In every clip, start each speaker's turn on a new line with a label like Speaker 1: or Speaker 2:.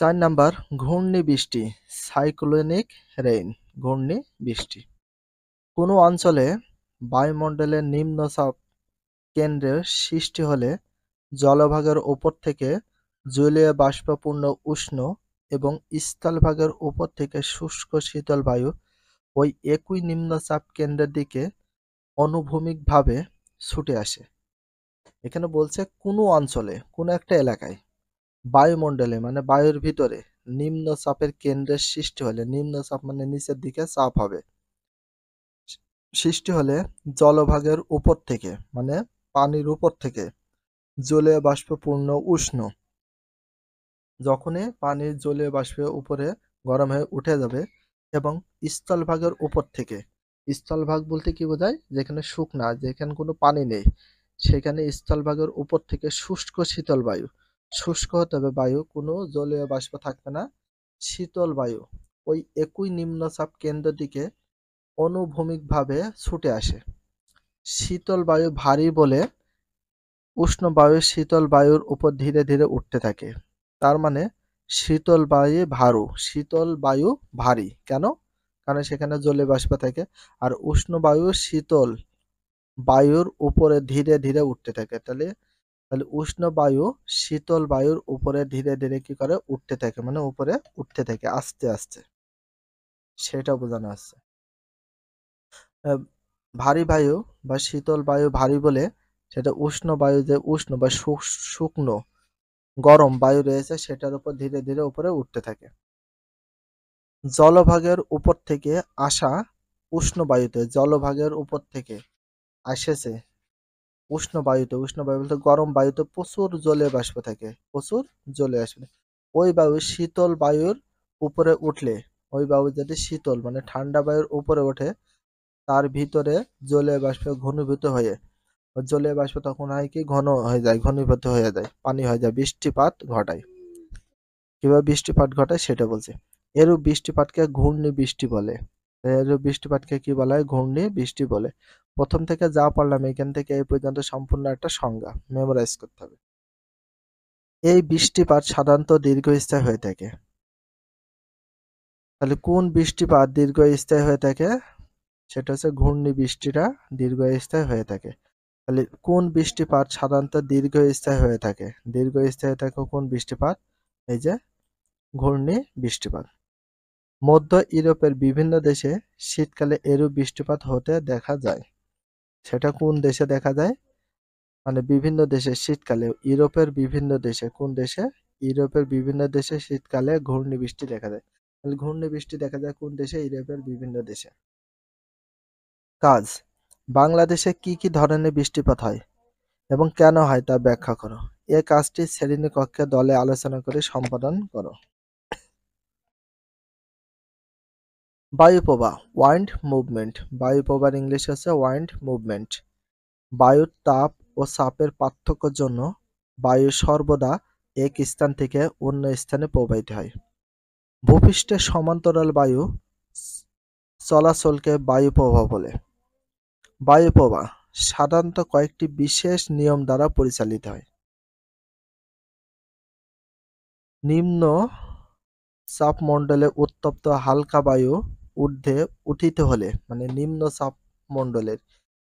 Speaker 1: ৪ number ঘূর্ণিবৃষ্টি, cyclonic rain, ঘূর্ণিবৃষ্টি। কোনো অঞ্চলে বায়ুমণ্ডলের নিম্নচাপ কেন্দ্রের সৃষ্টি হলে জলভাগের উপর থেকে জলীয় বাষ্পপূর্ণ উষ্ণ এবং স্থলভাগের উপর থেকে শুষ্ক শীতল বায়ু ওই একই নিম্নচাপ কেন্দ্রের দিকে অনুভূমিকভাবে ছুটে আসে। এখানে বলছে কোনো অঞ্চলে, কোনো একটা এলাকায় বায়ুমণ্ডলে মানে বায়ুর ভিতরে নিম্নচাপের কেন্দ্রের সৃষ্টি হলে, নিম্নচাপ মানে নিচের দিকে চাপ হবে, সৃষ্টি হলে জলভাগের উপর থেকে মানে পানির উপর থেকে জলীয় বাষ্পপূর্ণ উষ্ণ, যখনই পানির জলীয় বাষ্পের উপরে গরম হয়ে উঠে যাবে এবং স্থলভাগের উপর থেকে, স্থলভাগ বলতে কি বোঝায়, যেখানে শুকনা, যেখানে কোনো পানি নেই, সেখানে স্থলভাগের উপর থেকে শুষ্ক শীতল বায়ু, শুষ্ক হতে হবে বায়ু, কোনো জলীয় বাষ্প থাকবে না, শীতল বায়ু ওই একই নিম্নচাপ কেন্দ্রের দিকে অনুভূমিকভাবে ছুটে আসে। শীতল বায়ু ভারী বলে উষ্ণ বায়ু শীতল বায়ুর উপর ধীরে ধীরে উঠতে থাকে। তার মানে শীতল বায়ু ভারী কেন? কারণ সেখানে জলীয় বাষ্প থাকে। আর উষ্ণ বায়ু শীতল বায়ুর উপরে ধীরে ধীরে উঠতে থাকে। তাহলে তাহলে উষ্ণ বায়ু শীতল বায়ুর উপরে ধীরে ধীরে কি করে? উঠতে থাকে, মানে উপরে উঠতে থাকে আস্তে আস্তে, সেটা বোঝানো হচ্ছে। ভারী বায়ু বা শীতল বায়ু ভারী বলে সেটা উষ্ণ বায়ু, যে উষ্ণ বা শুকনো গরম বায়ু রয়েছে সেটার উপর ধীরে ধীরে উপরে উঠতে থাকে। জলভাগের উপর থেকে আসা উষ্ণ বায়ুতে, জলভাগের উপর থেকে আসেছে উষ্ণ বায়ুতে, উষ্ণ বায়ু বলতে গরম বায়ুতে প্রচুর জলীয় বাষ্প থাকে, প্রচুর জলীয় বাষ্প। ওই বায়ু শীতল বায়ুর উপরে উঠলে, ওই বায়ু যদি শীতল মানে ঠান্ডা বায়ুর উপরে ওঠে, তার ভিতরে জলীয় বাষ্প ঘনীভূত হয়ে, জলীয় বাষ্প তখন হয় কি ঘন হয়ে যায়, ঘনীভূত হয়ে যায়, পানি হয়ে যায়, বৃষ্টিপাত ঘটায়। কিভাবে বৃষ্টিপাত ঘটায় সেটা বলছে। এরূপ বৃষ্টিপাতকে ঘূর্ণিবৃষ্টি বলে। এরূপ বৃষ্টিপাতকে কি বলা হয়? ঘূর্ণিবৃষ্টি বলে। প্রথম থেকে যা পড়লাম এখান থেকে এই পর্যন্ত সম্পূর্ণ একটা সংজ্ঞা মেমোরাইজ করতে হবে। এই বৃষ্টিপাত সাধারণত দীর্ঘস্থায়ী হয়ে থাকে। তাহলে কোন বৃষ্টিপাত দীর্ঘস্থায়ী হয়ে থাকে? সেটা হচ্ছে ঘূর্ণিবৃষ্টিটা দীর্ঘস্থায়ী হয়ে থাকে। তাহলে কোন বৃষ্টিপাত সাধারণত দীর্ঘস্থায়ী হয়ে থাকে? দীর্ঘস্থায়ী থাকে কোন বৃষ্টিপাত? এই যে ঘূর্ণি বৃষ্টিপাত। মধ্য ইউরোপের বিভিন্ন দেশে শীতকালে এরূপ বৃষ্টিপাত হতে দেখা যায়। সেটা কোন দেশে দেখা যায়? মানে বিভিন্ন দেশে শীতকালে, ইউরোপের বিভিন্ন দেশে, কোন দেশে? ইউরোপের বিভিন্ন দেশে শীতকালে ঘূর্ণিবৃষ্টি দেখা যায়। তাহলে ঘূর্ণিবৃষ্টি দেখা যায় কোন দেশে? ইউরোপের বিভিন্ন দেশে। কাজ, বাংলাদেশে কি কি ধরনের বৃষ্টিপাত হয় এবং কেন হয় তা ব্যাখ্যা করো। এ কাজটি শ্রেণীকক্ষে দলে আলোচনা করে সম্পাদন করো। বায়ুপ্রবাহ, ওয়াইন্ড মুভমেন্ট। বায়ুপ্রবাহ ইংলিশ হচ্ছে ওয়াইন্ড মুভমেন্ট। বায়ুর তাপ ও চাপের পার্থক্যের জন্য বায়ু সর্বদা এক স্থান থেকে অন্য স্থানে প্রবাহিত হয়। ভূপৃষ্ঠের সমান্তরাল বায়ু চলাচলকে বায়ুপ্রবাহ বলে। বায়ুপ্রবাহ সাধারণত কয়েকটি বিশেষ নিয়ম দ্বারা পরিচালিত হয়। নিম্ন চাপমণ্ডলে উত্তপ্ত হালকা বায়ু ঊর্ধ্বে উঠিত হলে, মানে নিম্ন চাপমণ্ডলের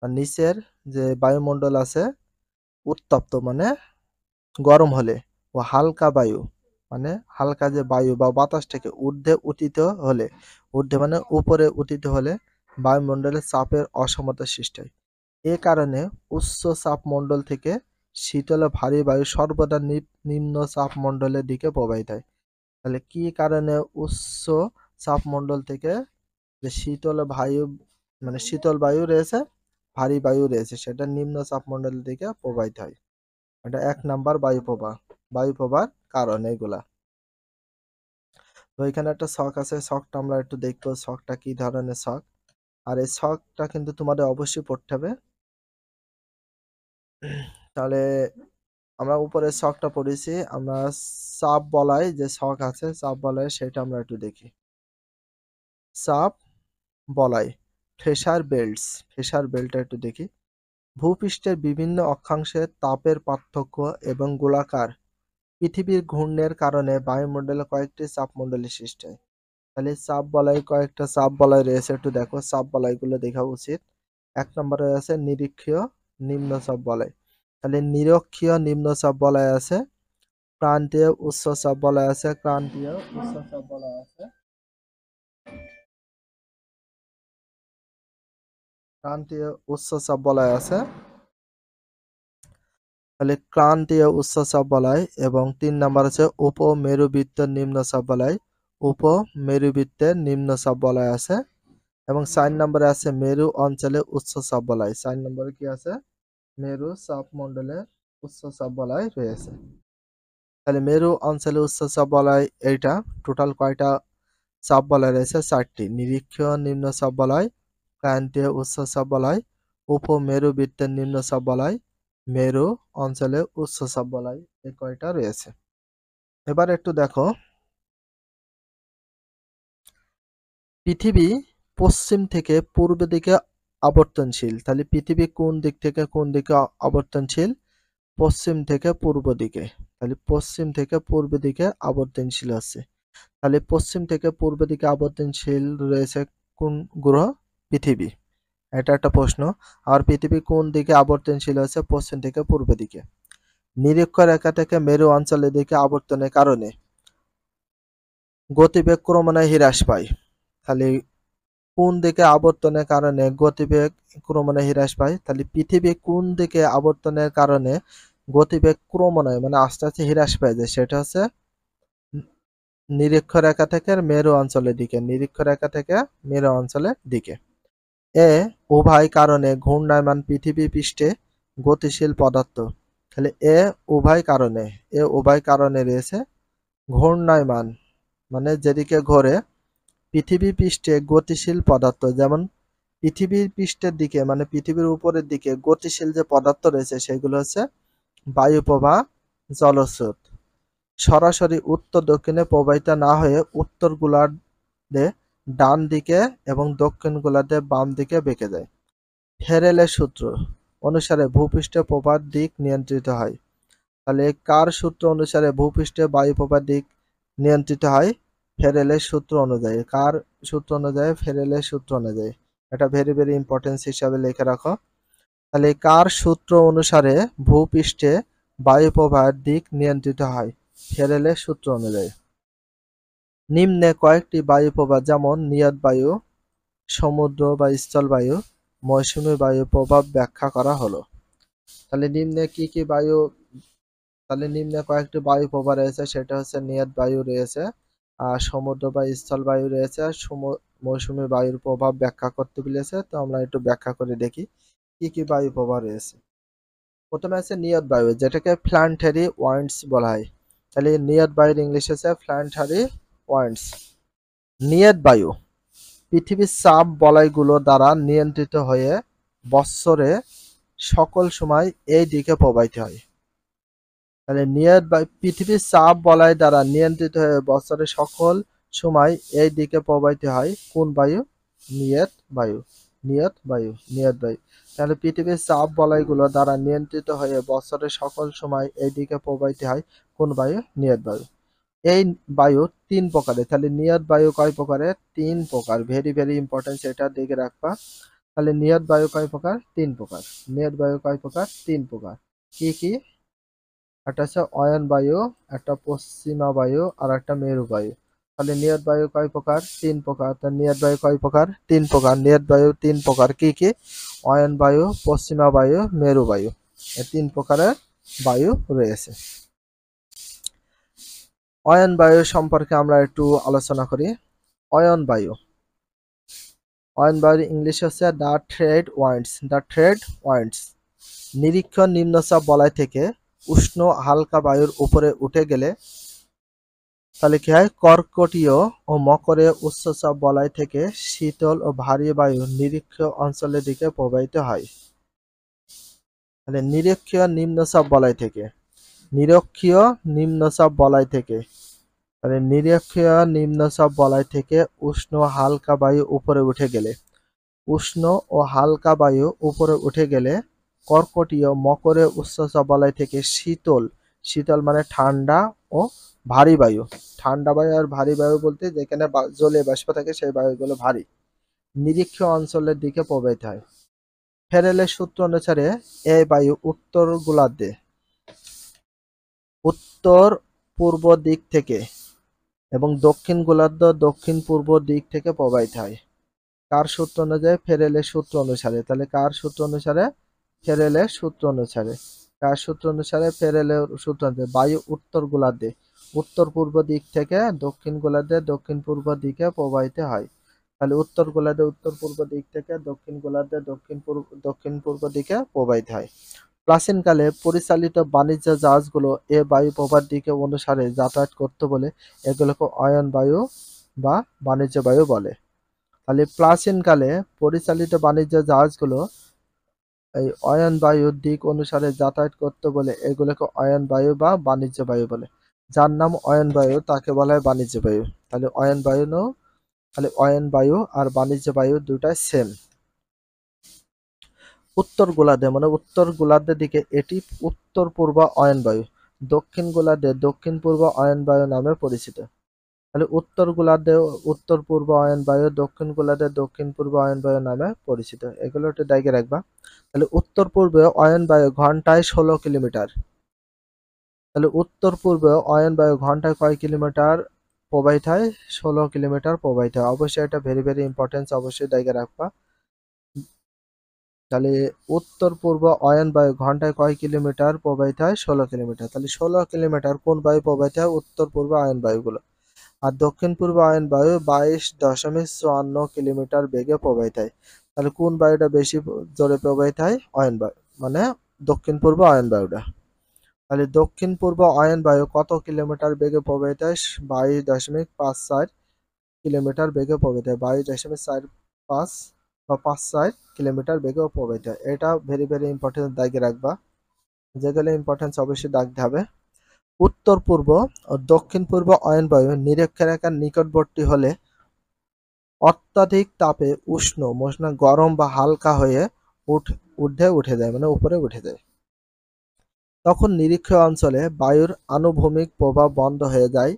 Speaker 1: নিচের যে বায়ুমণ্ডল আছে উত্তপ্ত মানে গরম হলে, ও হালকা বায়ু মানে হালকা যে বায়ু বা বাতাস থেকে ঊর্ধ্বে উঠিত হলে, ঊর্ধ্বে মানে উপরে উঠিত হলে বায়ুমণ্ডলের চাপের অসমতা সৃষ্টি হয়। এ কারণে উচ্চ চাপমণ্ডল থেকে শীতল ও ভারী বায়ু সর্বদা নিম্ন চাপমণ্ডলের দিকে প্রবাহিত হয়। তাহলে কি কারণে উচ্চ চাপমণ্ডল থেকে যে শীতল বায়ু মানে শীতল বায়ু রয়েছে, ভারী বায়ু রয়েছে, সেটা নিম্ন চাপমণ্ডলের দিকে প্রবাহিত হয়। এটা ১ নাম্বার বায়ুপ্রবাহর কারণ এগুলা। তো এখানে একটা ছক আছে, ছকটা আমরা একটু দেখবো ছকটা কি ধরনের ছক। আর এই ছকটা কিন্তু তোমাদের অবশ্যই পড়তে হবে। তাহলে আমরা উপরে ছকটা পড়েছি, আমরা চাপ বলয় যে ছক আছে, চাপ বলয় সেটা আমরা একটু দেখি। চাপ বলয়, প্রেসার বেল্টটা একটু দেখি। ভূপৃষ্ঠের বিভিন্ন অক্ষাংশে তাপের পার্থক্য এবং গোলাকার পৃথিবীর ঘূর্ণের কারণে বায়ুমণ্ডলে কয়েকটি চাপমণ্ডলী সৃষ্টি হয়। তাহলে চাপ বলয়, কয়েকটা চাপ বলয় রয়েছে, একটু দেখো চাপ বলয়গুলো দেখা উচিত। ১ নম্বরে আছে নিরক্ষীয় নিম্নচাপ বলয়। তাহলে নিরক্ষীয় নিম্নচাপ বলয় আছে, ক্রান্তীয় উচ্চচাপ বলয় আছে, ক্রান্তীয় উচ্চচাপ বলয় আছে, ক্রান্তীয় উচ্চচাপ বলয় আছে। তাহলে ক্রান্তীয় উচ্চচাপ বলয় এবং ৩ নম্বর আছে উপমেরুবৃত্তের নিম্নচাপ বলয়, উপমেরুবৃত্তের নিম্নচাপ বলয় আছে এবং ৪ নম্বরে আছে মেরু অঞ্চলে উচ্চচাপ বলয়। ৪ নম্বরে কি আছে? মেরু চাপমণ্ডলে উচ্চচাপ বলয় রয়েছে। তাহলে মেরু অঞ্চলে উচ্চচাপ বলয় এইটা টোটাল কয়টা চাপ বলয় রয়েছে? ৪টি। নিরক্ষীয় নিম্নচাপ বলয়, ক্রান্তীয় উচ্চচাপ বলয়, উপমেরুবৃত্তের নিম্নচাপ বলয়, মেরু অঞ্চলে উচ্চচাপ বলয়, এই কয়টা রয়েছে। এবার একটু দেখো, পৃথিবী পশ্চিম থেকে পূর্ব দিকে আবর্তনশীল। তাহলে পৃথিবী কোন দিক থেকে কোন দিকে আবর্তনশীল? পশ্চিম থেকে পূর্ব দিকে। তাহলে পশ্চিম থেকে পূর্ব দিকে আবর্তনশীল আছে। তাহলে পশ্চিম থেকে পূর্ব দিকে আবর্তনশীল রয়েছে কোন গ্রহ? পৃথিবী। এটা একটা প্রশ্ন। আর পৃথিবী কোন দিকে আবর্তনশীল আছে? পশ্চিম থেকে পূর্ব দিকে। নিরক্ষরেখা থেকে মেরু অঞ্চলের দিকে আবর্তনের কারণে গতিবেগ ক্রমান্বয়ে হ্রাস পায়। তাহলে কোন দিকে আবর্তনের কারণে গতিবেগ ক্রমান্বয়ে হ্রাস পায়? তাহলে পৃথিবী কোন দিকে আবর্তনের কারণে গতিবেগ ক্রমান্বয়ে মানে আস্তে আস্তে হ্রাস পায় যায়, সেটা হচ্ছে নিরক্ষরেখা থেকে মেরু অঞ্চলের দিকে, নিরক্ষরেখা থেকে মেরু অঞ্চলের দিকে। এ উভয় কারণে ঘূর্ণায়মান পৃথিবী পৃষ্ঠে গতিশীল পদার্থ। তাহলে এ উভয় কারণে রয়েছে ঘূর্ণায়মান মানে যেদিকে ঘোরে পৃথিবী পৃষ্ঠে গতিশীল পদার্থ। যেমন পৃথিবীর পৃষ্ঠের দিকে মানে পৃথিবীর উপরের দিকে গতিশীল যে পদার্থ রয়েছে সেগুলো হচ্ছে বায়ুপ্রবাহ, জলস্রোত। সরাসরি উত্তর দক্ষিণে প্রবাহিত না হয়ে উত্তর গোলার্ধে ডান দিকে এবং দক্ষিণ গোলার্ধে বাম দিকে বেঁকে যায়। হেরেলের সূত্র অনুসারে ভূপৃষ্ঠে প্রবাহের দিক নিয়ন্ত্রিত হয়। তাহলে কার সূত্র অনুসারে ভূপৃষ্ঠে বায়ু প্রবাহের দিক নিয়ন্ত্রিত হয়? ফেরেলের সূত্র অনুযায়ী। কার সূত্র অনুযায়ী? ফেরেলের সূত্র অনুযায়ী। এটা ভেরি ভেরি ইম্পর্টেন্স হিসাবে লিখে রাখো। তাহলে কার সূত্র অনুসারে ভূপৃষ্ঠে বায়ু প্রবাহের দিক নিয়ন্ত্রিত হয়? ফেরেলের সূত্র অনুযায়ী। নিম্নে কয়েকটি বায়ু প্রবাহ যেমন নিয়ত বায়ু, সমুদ্র বা স্থলবায়ু, মৌসুমী বায়ু প্রভাব ব্যাখ্যা করা হলো। তাহলে নিম্নে কি কি বায়ু? তাহলে নিম্নে কয়েকটি বায়ু প্রবাহ রয়েছে, সেটা হচ্ছে নিয়ত বায়ু রয়েছে, আর সমুদ্র বা স্থল বায়ু রয়েছে, আর মৌসুমী বায়ুর প্রভাব ব্যাখ্যা করতে বলেছে। তো আমরা একটু ব্যাখ্যা করে দেখি কি কি বায়ু প্রবাহ রয়েছে। প্রথমে আছে নিয়ত বায়ু, যেটাকে প্ল্যানেটারি ওয়াইন্ডস বলা হয়। তাহলে নিয়ত বায়ুর ইংলিশ হচ্ছে প্ল্যানেটারি ওয়াইন্ডস। নিয়ত বায়ু পৃথিবীর চাপ বলয়গুলো দ্বারা নিয়ন্ত্রিত হয়ে বৎসরে সকল সময় এই দিকে প্রবাহিত হয়। তাহলে নিয়ত বায়ু পৃথিবীর চাপ বলয় দ্বারা নিয়ন্ত্রিত হয়ে বৎসরের সকল সময় এই দিকে প্রবাহিত হয় কোন বায়ু? নিয়ত বায়ু, নিয়ত বায়ু, নিয়ত বায়ু। তাহলে পৃথিবীর চাপ বলয়গুলো দ্বারা নিয়ন্ত্রিত হয়ে বৎসরের সকল সময় এই দিকে প্রবাহিত হয় কোন বায়ু? নিয়ত বায়ু। এই বায়ু ৩ প্রকারের। তাহলে নিয়ত বায়ু কয় প্রকারের? ৩ প্রকার। ভেরি ভেরি ইম্পর্টেন্ট, এটা দেখে রাখবা। তাহলে নিয়ত বায়ু কয় প্রকার? ৩ প্রকার। নিয়ত বায়ু কয় প্রকার? ৩ প্রকার। কি কি? একটা হচ্ছে অয়ন বায়ু, একটা পশ্চিমা বায়ু, আর একটা মেরু বায়ু। তাহলে নিয়ত বায়ু কয় প্রকার? ৩ প্রকার। তাহলে নিয়ত বায়ু কয় প্রকার? ৩ প্রকার। নিয়ত বায়ু ৩ প্রকার। কি কি? অয়ন বায়ু, পশ্চিমা বায়ু, মেরু বায়ু। এই ৩ প্রকারের বায়ু রয়েছে। অয়ন বায়ু সম্পর্কে আমরা একটু আলোচনা করি। অয়ন বায়ু, অয়ন বায়ুর ইংলিশ হচ্ছে দ্য ট্রেড ওয়াইন্ডস, দ্য ট্রেড ওয়াইন্ডস। নিরীক্ষণ নিম্নচাপ বলয় থেকে উষ্ণ হালকা বায়ুর উপরে উঠে গেলে তাহলে কি হয়? কর্কটীয় ও মকরে উচ্চচাপ বলয় থেকে শীতল ও ভারী বায়ু নিরক্ষীয় অঞ্চলের দিকে প্রবাহিত হয়। তাহলে নিরক্ষীয় নিম্নচাপ বলয় থেকে, নিরক্ষীয় নিম্নচাপ বলয় থেকে, তাহলে নিরক্ষীয় নিম্নচাপ বলয় থেকে উষ্ণ হালকা বায়ু উপরে উঠে গেলে, উষ্ণ ও হালকা বায়ু উপরে উঠে গেলে কর্কটীয় মকরে উচ্চচাপ বলয় থেকে শীতল, শীতল মানে ঠান্ডা ও ভারী বায়ু। ঠান্ডা বায়ু আর ভারী বায়ু বলতে যেখানে জলীয় বাষ্প থাকে সেই বায়ুগুলো ভারী। নিরক্ষীয় অঞ্চলের দিকে প্রবাহিত হয়। ফ্যারেলের সূত্র অনুসারে এই বায়ু উত্তর গোলার্ধে উত্তর পূর্ব দিক থেকে এবং দক্ষিণ গোলার্ধ দক্ষিণ পূর্ব দিক থেকে প্রবাহিত হয়। কার সূত্র অনুযায়ী? ফ্যারেলের সূত্র অনুসারে। তাহলে কার সূত্র অনুসারে? ফ্যারেলের সূত্র অনুসারে। কার সূত্র অনুসারে? ফ্যারেলের সূত্র অনুসারে। বায়ু উত্তর গোলার্ধে উত্তর পূর্ব দিক থেকে দক্ষিণ গোলার্ধে দক্ষিণ পূর্ব দিকে প্রবাহিত হয়। তাহলে উত্তর গোলার্ধে উত্তর পূর্ব দিক থেকে দক্ষিণ গোলার্ধে দক্ষিণ পূর্ব দিকে প্রবাহিত হয়। প্রাচীনকালে পরিচালিত বাণিজ্য জাহাজগুলো এ বায়ু প্রবাহের দিকে অনুসারে যাতায়াত করত বলে এগুলোকে অয়ন বায়ু বা বাণিজ্য বায়ু বলে। তাহলে প্রাচীনকালে পরিচালিত বাণিজ্য জাহাজগুলো এই অয়ন বায়ুর দিক অনুসারে যাতায়াত করত বলে এগুলোকে অয়ন বায়ু বা বাণিজ্য বায়ু বলে। যার নাম অয়ন বায়ু তাকে বলা হয় বাণিজ্য বায়ু। তাহলে অয়ন বায়ু আর বাণিজ্য বায়ু দুটাই সেম। উত্তর গোলার্ধে মানে উত্তর গোলার্ধের দিকে এটি উত্তর পূর্ব অয়ন বায়ু। দক্ষিণ গোলার্ধে দক্ষিণ পূর্ব অয়ন বায়ু নামে পরিচিত। তাহলে উত্তর গোলার্ধে উত্তর পূর্ব অয়ন বায়ু, দক্ষিণ গোলার্ধে দক্ষিণ পূর্ব অয়ন বায়ু নামে পরিচিত। এগুলো একটু দাগে রাখবা। তাহলে উত্তর পূর্বে অয়ন বায়ু ঘন্টায় 16 কিলোমিটার। তাহলে উত্তর পূর্বে অয়ন বায়ু ঘন্টায় কয় কিলোমিটার প্রবাহিত হয়? 16 কিলোমিটার প্রবাহিত হয়। অবশ্যই এটা ভেরি ভেরি ইম্পর্টেন্স, অবশ্যই দাগে রাখবা। তাহলে উত্তর পূর্ব অয়ন বায়ু ঘন্টায় কয় কিলোমিটার প্রবাহিত হয়? 16 কিলোমিটার। তাহলে 16 কিলোমিটার কোন বায়ু প্রবাহিত হয়? উত্তর পূর্ব অয়ন বায়ুগুলো। আর দক্ষিণ পূর্ব অয়ন বায়ু 22.54 কিলোমিটার বেগে প্রবাহিত হয়। তাহলে কোন বায়ুটা বেশি জোরে প্রবাহিত হয়? অয়ন বায়ু মানে দক্ষিণ পূর্ব অয়ন বায়ুটা। তাহলে দক্ষিণ পূর্ব অয়ন বায়ু কত কিলোমিটার বেগে প্রবাহিত হয়? 22.54 কিলোমিটার বেগে প্রবাহিত হয়। 22.45 বা 54 কিলোমিটার বেগে প্রবাহিত হয়। এটা ভেরি ভেরি ইম্পর্টেন্ট, দাগে রাখবা। যেগুলো ইম্পর্টেন্স অবশ্যই দাগতে হবে। উত্তর পূর্ব ও দক্ষিণ পূর্ব অয়ন বায়ু নিরক্ষরেখার নিকটবর্তী হলে অত্যাধিক তাপে উষ্ণ গরম বা হালকা হয়ে ঊর্ধ্বে উঠে যায় মানে উপরে উঠে যায়। তখন নিরক্ষীয় অঞ্চলে বায়ুর আনুভূমিক প্রভাব বন্ধ হয়ে যায়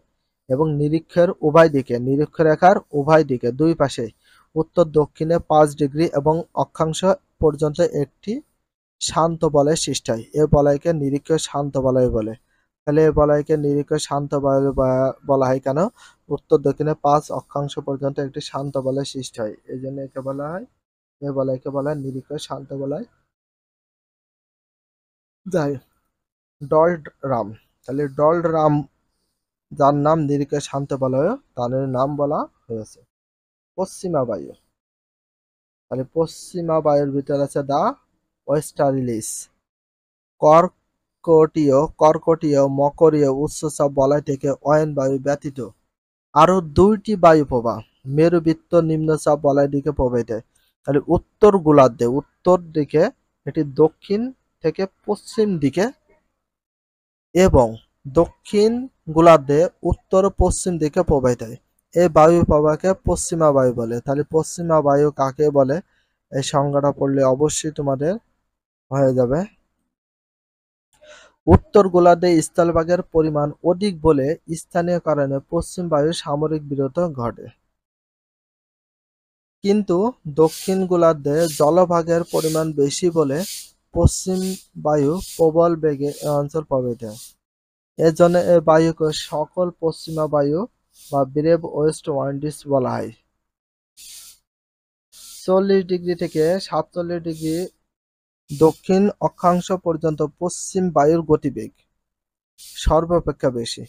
Speaker 1: এবং নিরক্ষরেখার উভয় দিকে দুই পাশে উত্তর দক্ষিণে 5 ডিগ্রি এবং অক্ষাংশ পর্যন্ত একটি শান্ত বলয় সৃষ্টি হয়। এ বলয়কে নিরক্ষীয় শান্ত বলয় বলে। তাহলে এই বলয়কে নিরক্ষীয় শান্ত বলয় বলা হয় কেন? উত্তর দক্ষিণে 5 অক্ষাংশ পর্যন্ত একটি শান্ত বলয় সৃষ্টি হয়, এই জন্য একে বলা হয়, এই বলয়কে বলা হয় নিরক্ষীয় শান্ত বলয়। যাই ডল্ড রাম, তাহলে ডল্ড রাম যার নাম নিরক্ষীয় শান্ত বলয় তার নাম বলা হয়েছে। পশ্চিমা বায়ু, তাহলে পশ্চিমা বায়ুর ভিতরে আছে দা ওয়েস্টার্লিস। কর্কটীয় মকরীয় উচ্চচাপ বলয় থেকে অয়ন বায়ু ব্যতীত আরো 2টি বায়ু প্রবাহ মেরুবৃত্ত নিম্নচাপ বলয়ের দিকে প্রবাহিত হয়। তাহলে উত্তর গোলার্ধে উত্তর দিকে এটি দক্ষিণ থেকে পশ্চিম দিকে এবং দক্ষিণ গোলার্ধে উত্তর পশ্চিম দিকে প্রবাহিত হয়। এই বায়ু প্রবাহকে পশ্চিমা বায়ু বলে। তাহলে পশ্চিমা বায়ু কাকে বলে? এই সংজ্ঞাটা পড়লে অবশ্যই তোমাদের হয়ে যাবে। উত্তর গোলার্ধে স্থলভাগের পরিমাণ অধিক বলে স্থানীয় কারণে পশ্চিম বায়ু সামরিক বিরতি ঘটে, কিন্তু দক্ষিণ গোলার্ধে জলভাগের পরিমাণ বেশি বলে পশ্চিম বায়ু প্রবল বেগে এ অঞ্চল প্রবাহিত হয়। এজন্য এ বায়ুকে সকল পশ্চিমা বায়ু বা ব্রেভ ওয়েস্ট ওয়াইন্ডিস বলা হয়। 40 ডিগ্রি থেকে 47 ডিগ্রি দক্ষিণ অক্ষাংশ পর্যন্ত পশ্চিম বায়ুর গতিবেগ সর্বাপেক্ষা বেশি।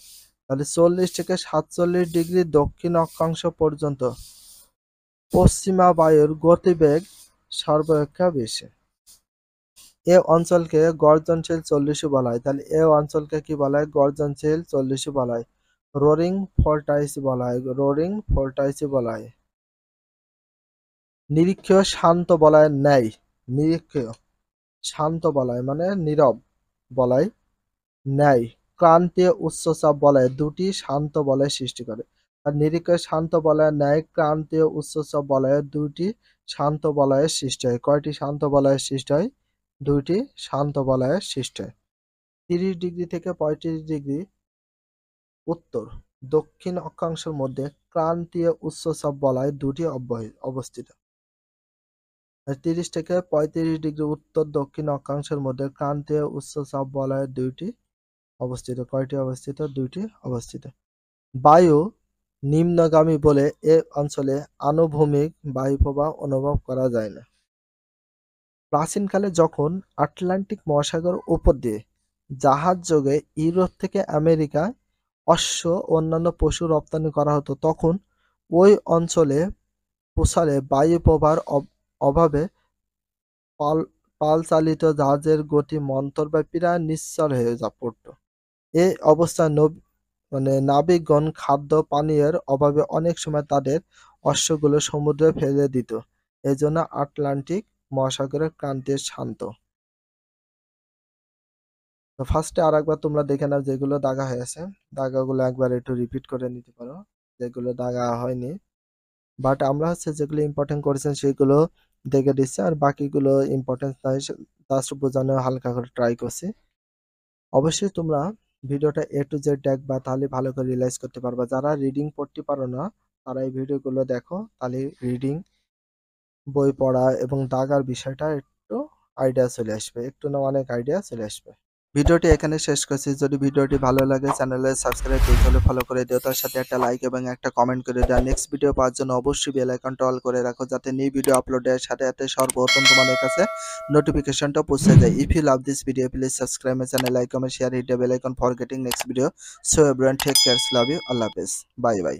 Speaker 1: তাহলে 40 থেকে 47 ডিগ্রি দক্ষিণ অক্ষাংশ পর্যন্ত পশ্চিমা বায়ুর গতিবেগ সর্বাপেক্ষা বেশি। এ অঞ্চলকে গর্জনশীল 40 বলা হয়। তাহলে এ অঞ্চলকে কি বলা হয়? গর্জনশীল 40 বলা হয়। রোরিং ফোর্টাইসি বলা হয়। রোরিং ফোর্টাইসি বলা হয়। নিরক্ষীয় শান্ত বলয়ের ন্যায় নিরক্ষীয় শান্ত বলয় মানে নীরব বলয় ন্যায় ক্রান্তীয় উচ্চচাপ বলয় দুটি শান্ত বলয় সৃষ্টি করে। আর নিরক্ষীয় শান্ত বলয়ের ন্যায় ক্রান্তীয় উচ্চচাপ বলয়ের দুইটি শান্ত বলয়ের সৃষ্টি হয়। কয়টি শান্ত বলয়ের সৃষ্টি হয়? দুইটি শান্ত বলয়ের সৃষ্টি হয়। 30 ডিগ্রি থেকে 35 ডিগ্রি উত্তর দক্ষিণ অক্ষাংশের মধ্যে ক্রান্তীয় উচ্চচাপ বলয় দুটি অবস্থিত। 30 থেকে 35 ডিগ্রি উত্তর দক্ষিণ অক্ষাংশের মধ্যে ক্রান্তীয় উচ্চচাপ বলয় দুইটি অবস্থিত। কয়টি অবস্থিত? দুইটি অবস্থিত। বায়ু নিম্নগামী বলে এ অঞ্চলে আনুভূমিক বায়ুপ্রবাহ অনুভব করা যায় না। প্রাচীনকালে যখন আটলান্টিক মহাসাগর উপর দিয়ে জাহাজ যোগে ইউরোপ থেকে আমেরিকা অশ্ব অন্যান্য পশু রপ্তানি করা হতো, তখন ওই অঞ্চলে পৌঁছালে বায়ু প্রবাহের অভাবে পালচালিত জাহাজের গতি মন্থর বা প্রায় নিশ্চল হয়ে পড়ত। এই অবস্থায় নাবিকগণ খাদ্য পানীয়ের অভাবে অনেক সময় তাদের অশ্বগুলো সমুদ্রে ফেলে দিত। এজন্য আটলান্টিক মহাসাগরের ক্রান্তি শান্ত। তো ফার্স্টে আরেকবার তোমরা দেখে নাও যেগুলো দাগা হয়েছে, দাগাগুলো একবার একটু রিপিট করে নিতে পারো যেগুলো দাগা হয়নি। বাট আমরা যেগুলো ইম্পর্টেন্ট করেছেন সেগুলো দেখে দিচ্ছি, আর বাকিগুলো ইম্পর্টেন্স নাই, জাস্ট বোঝানো হালকা করে ট্রাই করছি। অবশ্যই তোমরা ভিডিওটা A to Z দেখবা, তাহলে ভালো করে রিয়েলাইজ করতে পারবা। যারা রিডিং পড়তে পারো না তারা এই ভিডিওগুলো দেখো, তাহলে রিডিং বই পড়া এবং দাগার বিষয়টা একটু আইডিয়া চলে আসবে, একটু না অনেক আইডিয়া চলে আসবে। ভিডিওটি এখানে শেষ করছি। যদি ভিডিওটি ভালো লাগে চ্যানেলে সাবস্ক্রাইব করতে হলে ফলো করে দিও, তার সাথে একটা লাইক এবং একটা কমেন্ট করে দিও। নেক্সট ভিডিও পাওয়ার জন্য অবশ্যই বেল আইকনটা অল করে রাখো, যাতে নিউ ভিডিও আপলোডের সাথে সাথে সর্বপ্রথম তোমাদের কাছে নোটিফিকেশনটা পৌঁছে যায়। If you love this video please subscribe my channel, like comment share, hit the bell icon for getting next video. So everyone take care, love you, আল্লাহ হাফেজ, বাই বাই।